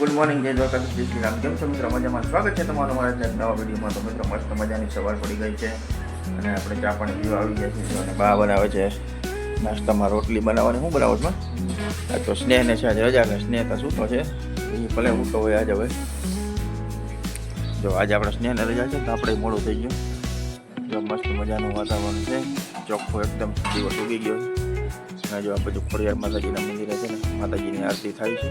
Good morning, જય દ્વારકાધીશ, જય શ્રી રામ. કેમ છો મિત્રો? મજામાં. સ્વાગત છે તમારું મારા નવા વિડીયોમાં. તો મિત્રો મસ્ત મજાની સવાર પડી ગઈ છે અને આપણે ચા પાણી પીવા આવી ગયા છીએ અને બા બનાવે છે નાસ્તામાં રોટલી બનાવવાની. શું બનાવો છો? આ તો સ્નેહને છે આજે રજા, ને સ્નેહ તો સૂતો છે, એ ભલે સૂતો હોય આજે. હવે જો આજે આપણે સ્નેહને રજા છે તો આપણે મોડું થઈ ગયું. જો મસ્ત મજાનું વાતાવરણ છે, ચોખ્ખો એકદમ દિવસ ઉગી ગયો અને જો આ બધું ખોડિયાર માતાજીના મંદિરે છે ને માતાજીની આરતી થાય છે.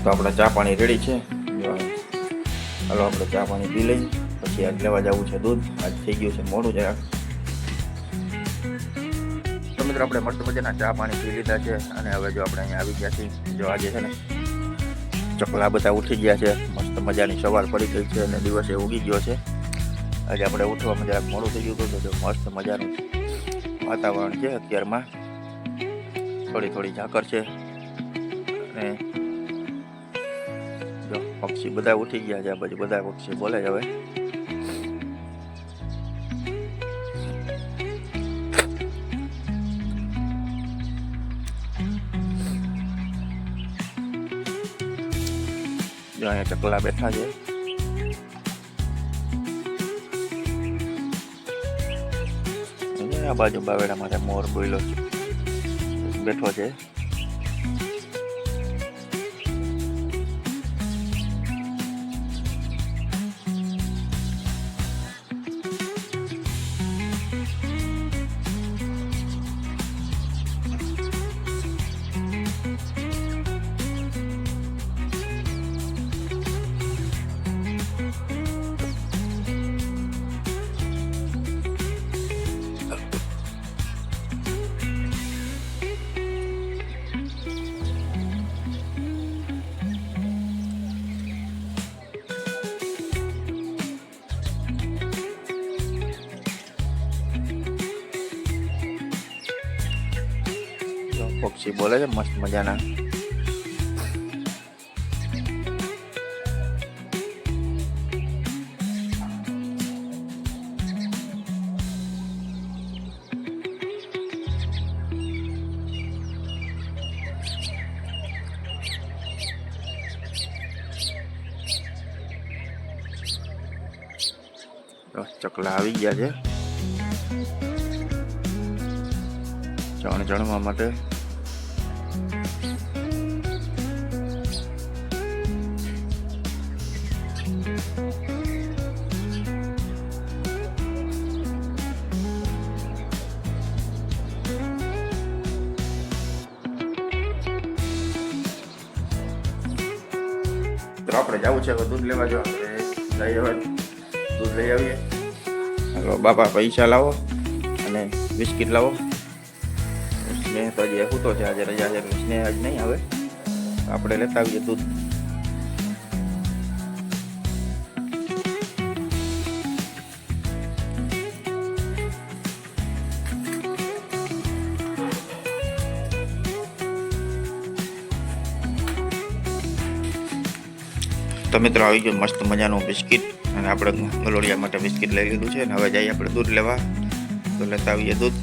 તો આપણે ચા પાણી રેડી છે. હાલો આપણે ચા પાણી પી લઈ, પછી આજ લેવા જવું છે દૂધ. આજ થઈ ગયું છે મોડું જરાક. તો મિત્રો આપણે મસ્ત મજાના ચા પાણી પી લીધા છે અને હવે જો આપણે અહીંયા આવી ગયા છીએ. જો આજે છે ને ચકલા બધા ઉઠી ગયા છે, મસ્ત મજાની સવાર પડી ગઈ છે અને દિવસે ઉગી ગયો છે. આજે આપણે ઉઠવામાં જરાક મોડું થઈ ગયું હતું. તો જો મસ્ત મજાનું વાતાવરણ છે અત્યારમાં, થોડી થોડી ઝાકર છે અને પક્ષી બધા ઉઠી ગયા છે. આ બાજુ બધા પક્ષી બોલે છે. હવે જો અહીંયા ચકલા બેઠા છે. આ બાજુ બાવેડા માટે મોર બોયલો બેઠો છે. પક્ષી બોલે છે મસ્ત મજાના. ચકલા આવી ગયા છે ચણવા માટે. તો આપણે જવું છે હવે દૂધ લેવા. જો આપણે જઈ હવે દૂધ લઈ આવીએ. હાલો બાપા, પૈસા લાવો અને બિસ્કિટ લાવો. સ્નેહ તો હજી સૂતો છે, આજે રજા છે એટલે સ્નેહ આજ નહીં આવે. આપણે લેતા આવીએ દૂધ. તો મિત્રો આવી ગયું મસ્ત મજાનું બિસ્કિટ અને આપણે ગલોડિયા માટે બિસ્કિટ લઈ લીધું છે અને હવે જઈએ આપણે દૂધ લેવા. તો લેતા આવીએ દૂધ.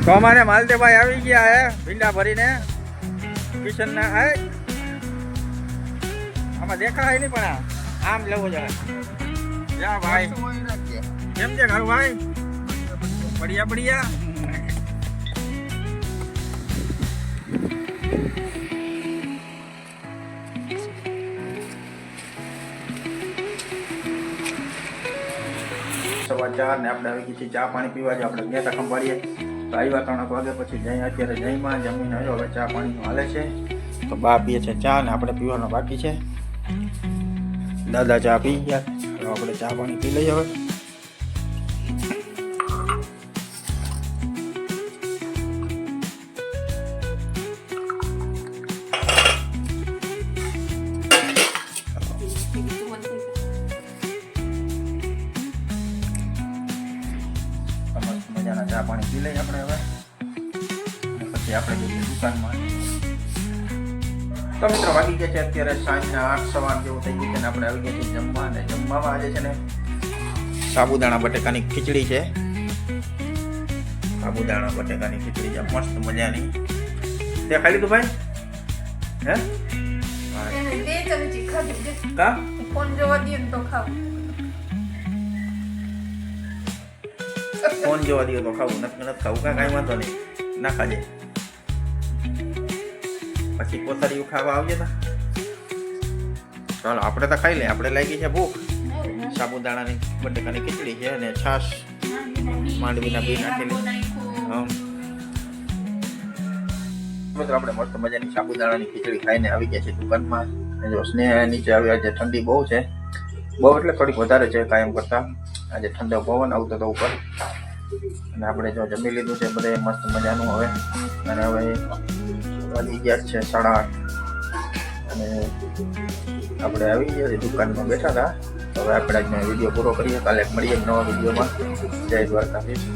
તો અમારે માલદેભાઈ આવી ગયા હે ભીંડા ભરીને કિશનના. આમાં દેખાય નહીં પણ આમ લેવું જાય. જા ભાઈ, કેમ છે ઘર ભાઈ? બઢિયા બઢિયા. સવા 4 ને આપણે આવી ગઈ છીએ ચા પાણી પીવા. જો આપણે ગયા હતા ખંભાળીએ તો આવ્યા 3 વાગે પછી જઈ. અત્યારે જઈમાં જમીને આવ્યો. હવે ચા પાણીનું હાલે છે. તો બા પીએ છે ચા ને આપણે પીવાનો બાકી છે. દાદા ચા પી ગયા, તો આપણે ચા પાણી પી લઈએ હવે. ચા પાણી પી લઈએ આપણે હવે, અને પછી આપણે જઈએ દુકાનમાં. તો મિત્રો વાગી ગયા છે અત્યારે સાંજના 8 સવા જેવું થઈ ગયું છે, અને આપણે આવી ગયા છીએ જમવા. અને જમવામાં આજે છે ને સાબુદાણા બટેકાની ખીચડી છે. સાબુદાણા બટેકાની ખીચડી છે મસ્ત મજાની. તે ખાઈ લીધું ભાઈ? હે કા ફોન જોવા દે તો ખાવ. ફોન જોવા દઈએ તો ખાવું, નથી ખાવું કા કાંઈ વાંધો નહીં, ના ખાજે. પછી કોથળીયું ખાવા આવજે ને. ચાલો આપણે તો ખાઈ લે, આપણે લાગી છે ભૂખ. સાબુદાણાની બટેકાની ખીચડી છે અને છાશ માંડવીના બી નાખેલી. મિત્રો આપણે મસ્ત મજાની સાબુદાણાની ખીચડી ખાઈને આવી ગયા છે દુકાનમાં. જો સ્નેહ નીચે આવ્યા છે, ઠંડી બહુ છે, બહુ એટલે થોડીક વધારે છે કાયમ કરતા. આજે ઠંડો પવન આવતો હતો ઉપર, અને આપણે જો જમી લીધું છે બધે મસ્ત મજાનું હવે. અને હવે વાગી ગયા છે 8:30, અને આપણે આવી ગયા દુકાનમાં બેઠા હતા. હવે આપણે આજનો વિડીયો પૂરો કરીએ, કાલે મળીએ નવા વિડીયોમાં. જય દ્વારકાધીશ.